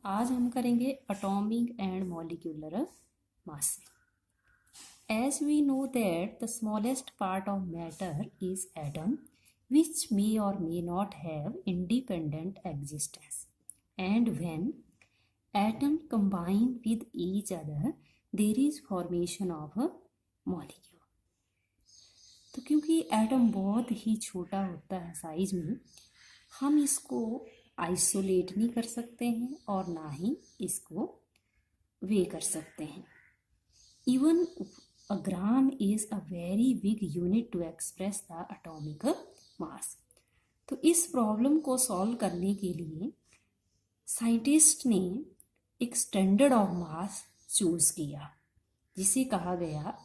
आज हम करेंगे atomic and molecular mass. As we know that the smallest part of matter is atom which may or may not have independent existence, and when atoms combine with each other there is formation of a molecule। तो क्योंकि atom बहुत ही छोटा होता है size में, हम इसको isolate नहीं कर सकते हैं और ना ही इसको वे कर सकते हैं। Even a gram is a very big unit to express the atomic mass. तो इस प्रॉब्लम को सॉल्व करने के लिए साइंटिस्ट ने एक स्टैंडर्ड ऑफ मास चूज किया जिसे कहा गया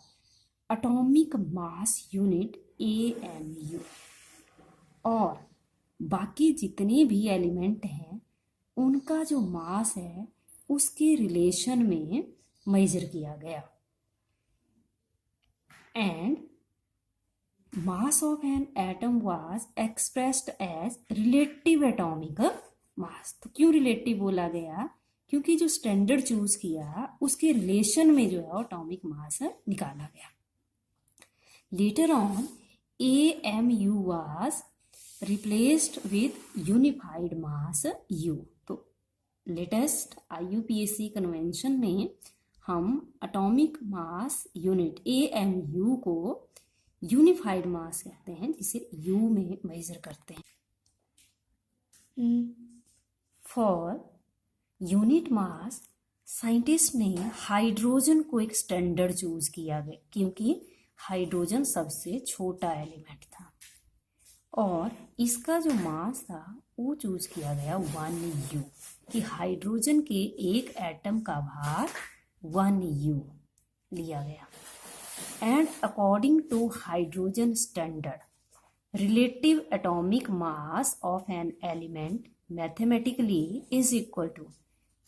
एटॉमिक मास यूनिट AMU। और बाकी जितने भी एलिमेंट हैं उनका जो मास है उसके रिलेशन में मेजर किया गया। And mass of an atom was expressed as relative atomic mass. तो क्यों रिलेटिव बोला गया? क्योंकि जो स्टैंडर्ड चूज किया उसके रिलेशन में जो है एटॉमिक मास निकाला गया। Later on AMU was replaced with unified mass U। तो लेटेस्ट IUPAC कन्वेंशन में हम एटॉमिक मास यूनिट AMU को यूनिफाइड मास कहते हैं जिसे U में मेजर करते हैं। फॉर यूनिट मास साइंटिस्ट ने हाइड्रोजन को एक स्टैंडर्ड चूज किया गया क्योंकि हाइड्रोजन सबसे छोटा एलिमेंट था और इसका जो मास था वो चूज किया गया 1U कि हाइड्रोजन के एक एटम का भार 1U लिया गया। And according to hydrogen standard relative atomic mass of an element mathematically is equal to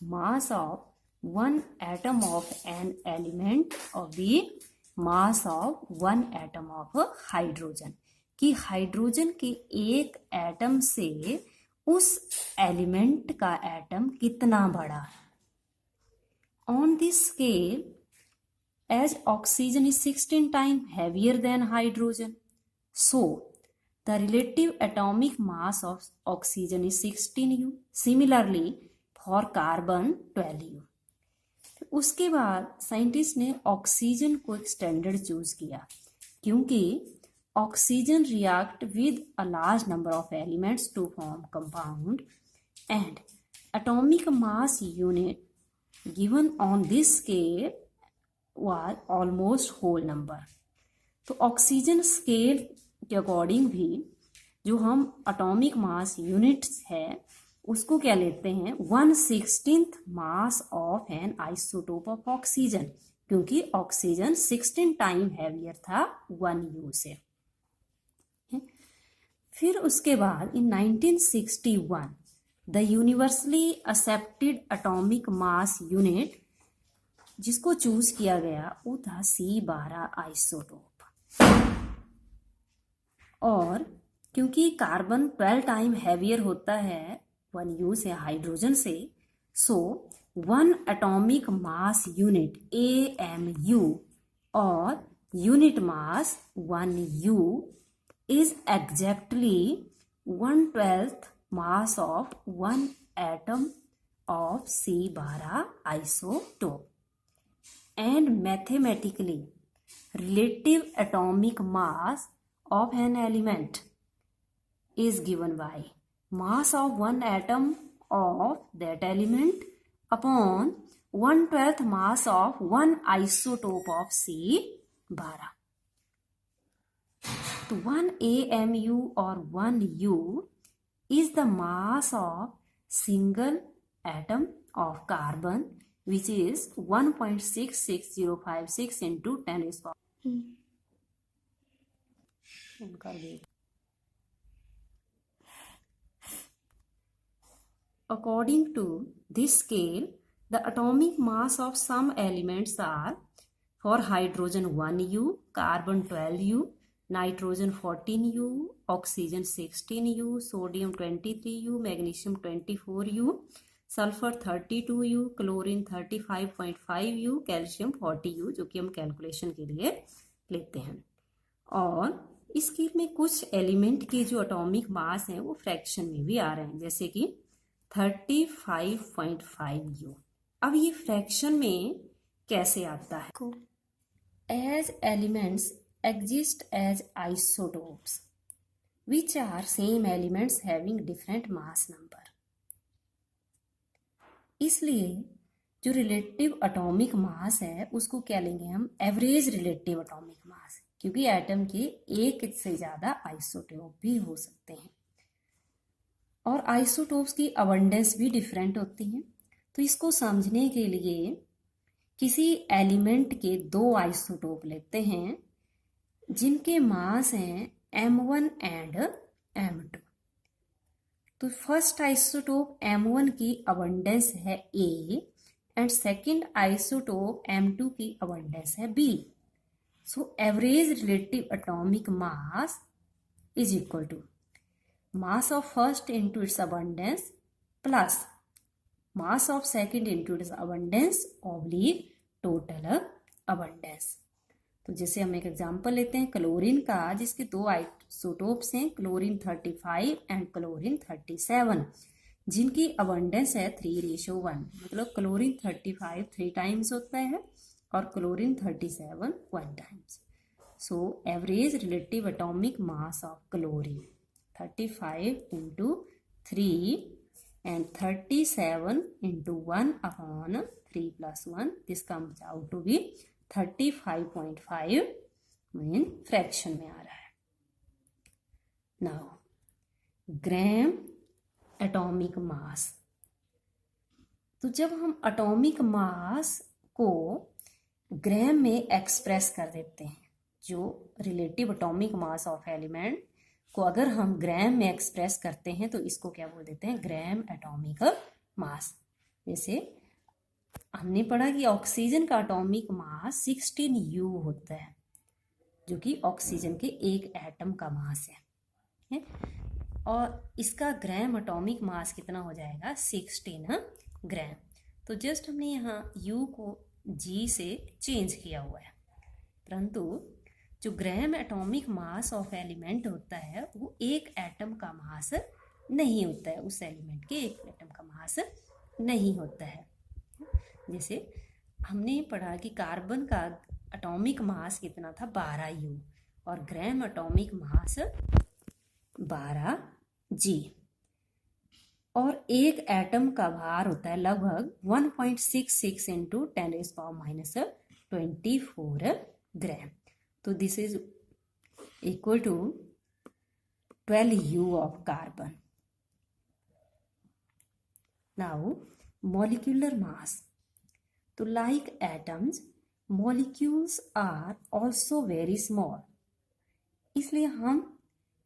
mass of one atom of an element of the mass of one atom of hydrogen. कि hydrogen के एक atom से उस element का atom कितना बड़ा है। On this scale as oxygen is 16 time heavier than hydrogen, so the relative atomic mass of oxygen is 16U। Similarly for carbon 12U। उसके बाद साइंटिस्ट ने ऑक्सीजन को एक स्टैंडर्ड चूज किया क्योंकि oxygen react with a large number of elements to form compound, and atomic mass unit given on this scale was almost whole number। तो oxygen scale के according भी जो हम एटॉमिक मास यूनिट्स है उसको क्या लेते हैं 1/16 मास of N isotope of oxygen, क्योंकि ऑक्सीजन 16 टाइम हैवियर था 1U से। फिर उसके बाद इन 1961 the universally accepted atomic mass unit जिसको चूज किया गया वो था C12 आइसोटोप। और क्योंकि कार्बन 12 टाइम हैवियर होता है 1U से हाइड्रोजन से, so one atomic mass unit AMU और unit mass 1U is exactly 1/12 mass of one atom of C12 isotope, and mathematically relative atomic mass of an element is given by mass of one atom of that element upon 1/12 mass of one isotope of C12। तो 1 AMU और 1U is the mass of single atom of carbon which is 1.66056 into 10 is power। According to this scale, the atomic mass of some elements are for hydrogen 1U, carbon 12U, nitrogen 14U, oxygen 16U, sodium 23U, magnesium 24U, sulphur 32U, chlorine 35.5U, calcium 40U, जो कि हम calculation के लिए लेते हैं। और इसके में कुछ एलिमेंट के जो एटॉमिक मास हैं वो फ्रैक्शन में भी आ रहे हैं, जैसे कि 35.5U। अब ये फ्रैक्शन में कैसे आता है? As elements exist as isotopes which are same elements having different mass number। इसलिए जो रिलेटिव एटॉमिक मास है उसको क्या लेंगे हम? एवरेज रिलेटिव एटॉमिक मास, क्योंकि एटम के एक से ज्यादा आइसोटोप भी हो सकते हैं और आइसोटोप्स की अबंडेंस भी डिफरेंट होती है। तो इसको समझने के लिए किसी एलिमेंट के दो आइसोटोप लेते हैं जिनके मास हैं M1 एंड M2। तो फर्स्ट आइसोटोप M1 की अबंडेंस है A and second isotope M2 की अबंडेंस है B। So average relative atomic mass is equal to mass of first into its abundance plus mass of second into its abundance oblique total abundance. तो जैसे हम एक example लेते हैं chlorine का, जिसके दो आइसोटोप्स हैं, क्लोरीन 35 एंड क्लोरीन 37, जिनकी अबंडेंस है 3:1। मतलब क्लोरीन 35 3 टाइम्स होता है और chlorine 37 1 times. So average relative atomic mass of chlorine 35 into 3 and 37 into 1 upon 3 plus 1, this comes out to be 35.5 mean fraction में आ रहा है। नाउ ग्राम एटॉमिक मास। तो जब हम एटॉमिक मास को ग्राम में एक्सप्रेस कर देते हैं, जो relative atomic mass of element को अगर हम ग्राम में एक्सप्रेस करते हैं तो इसको क्या बोल देते हैं? ग्राम एटॉमिक मास। जैसे हमने पढ़ा कि ऑक्सीजन का एटॉमिक मास 16U होता है, जो कि ऑक्सीजन के एक एटम का मास है? और इसका ग्राम एटॉमिक मास कितना हो जाएगा? 16 ग्राम। तो जस्ट हमने यहाँ U को G से चेंज किया हुआ है, परंतु जो ग्राम एटॉमिक मास ऑफ एलिमेंट होता है वो एक एटम का मास नहीं होता है, उस एलिमेंट के एक एटम का मास नहीं होता है। जैसे हमने पढ़ा कि कार्बन का एटॉमिक मास कितना था? 12U और ग्राम एटॉमिक मास 12G, और एक एटम का भार होता है लगभग 1.66 इंटू 10⁻24 ग्राम। तो this is equal to 12U of carbon. Now molecular mass. तो like atoms, molecules are also very small. इसलिए हम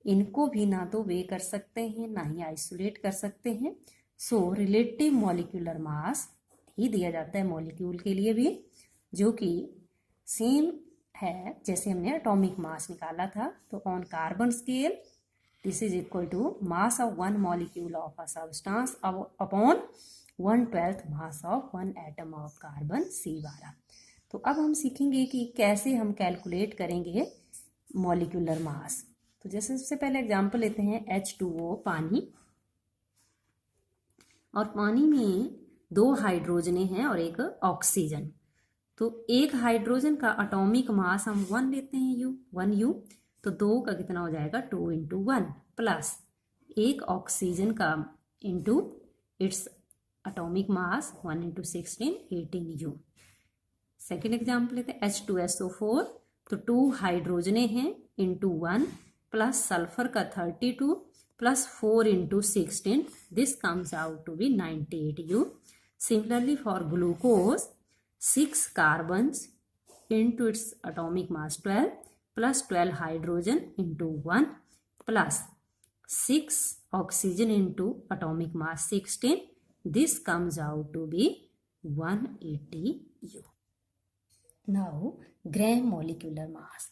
इनको भी ना तो वे कर सकते हैं ना ही आइसोलेट कर सकते हैं। सो रिलेटिव मॉलिक्यूलर मास ही दिया जाता है मॉलिक्यूल के लिए भी, जो कि सेम है जैसे हमने एटॉमिक मास निकाला था। तो on carbon scale this is equal to mass of one molecule of a substance upon 1/12 mass of one atom of carbon C12। तो अब हम सीखेंगे कि कैसे हम कैलकुलेट करेंगे मॉलिक्यूलर मास। तो जैसे सबसे पहले एग्जांपल लेते हैं H2O, पानी, और पानी में 2 हाइड्रोजन हैं और एक ऑक्सीजन। तो एक हाइड्रोजन का एटॉमिक मास हम 1 लेते हैं, 1U, तो 2 का कितना हो जाएगा? 2 इंटू 1 प्लस एक ऑक्सीजन का into its atomic mass 1 into 16 18U। Second example लेते हैं H2SO4, तो 2 हाइड्रोजन हैं इंटू 1 प्लस सल्फर का 32 plus 4 into 16, this comes out to be 98U। Similarly for glucose 6 carbons into its atomic mass 12 plus 12 hydrogen into 1 plus 6 oxygen into atomic mass 16, this comes out to be 180U। Now gram molecular mass.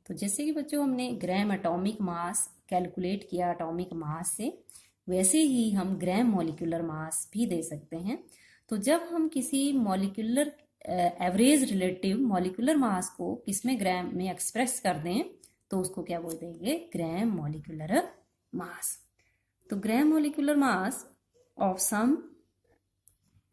तो जैसे कि बच्चों हमने ग्राम atomic mass calculate किया atomic mass से, वैसे ही हम ग्राम molecular मास भी दे सकते हैं। तो जब हम किसी molecular average relative molecular mass को किसमें ग्राम में एक्सप्रेस कर दें तो उसको क्या बोल देंगे, ग्राम मॉलिक्यूलर मास। तो gram molecular mass of some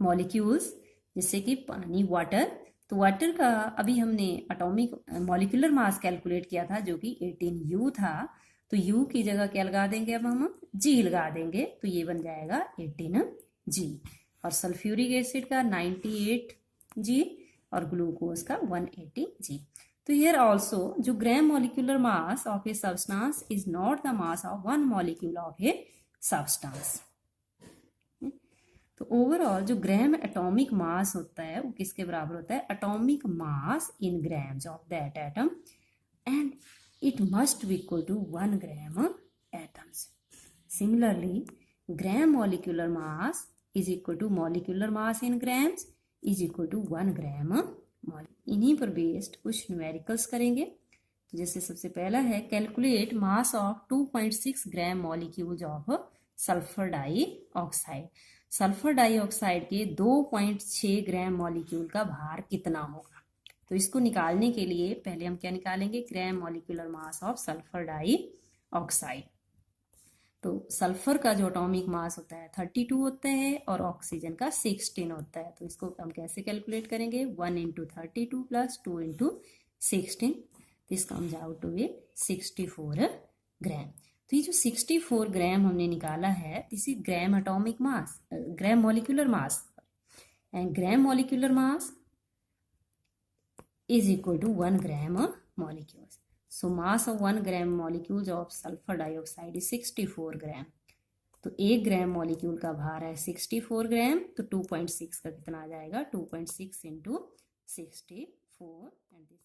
molecules, जैसे कि पानी, वाटर, तो वाटर का अभी हमने एटॉमिक मॉलिक्यूलर मास कैलकुलेट किया था जो कि 18U था, तो U की जगह क्या लगा देंगे, अब हम G लगा देंगे, तो ये बन जाएगा 18G। और सल्फ्यूरिक एसिड का 98G और ग्लूकोज का 180G। तो हियर ऑल्सो जो ग्राम molecular mass of a substance is not the mass of one molecule of a substance. तो ओवरऑल जो ग्राम एटॉमिक मास होता है वो किसके बराबर होता है, atomic mass in grams of that atom, and it must be equal to 1 gram atoms. Similarly gram molecular mass is equal to molecular mass in grams is equal to 1 gram. इन्हीं पर based कुछ numericals करेंगे। तो जैसे सबसे पहला है, calculate mass of 2.6 gram molecules of sulphur dioxide. Sulphur dioxide के 2.6 ग्राम मॉलिक्यूल का भार कितना होगा। तो इसको निकालने के लिए पहले हम क्या निकालेंगे, ग्राम molecular mass of sulphur dioxide. तो सल्फर का जो एटॉमिक मास होता है 32 होता है और ऑक्सीजन का 16 होता है। तो इसको हम कैसे कैलकुलेट करेंगे, 1 into 32 plus 2 into 16, this comes out to be 64 gram. तो ये जो 64 ग्राम हमने निकाला है, this is gram atomic mass, gram molecular mass, and gram molecular mass is equal to 1 gram molecules. So mass of 1 gram molecules of sulfur dioxide is 64 gram. तो 1 gram molecule का भार है 64 ग्राम, तो 2.6 का कितना आ जाएगा, 2.6 इंटू 64 एंड दिस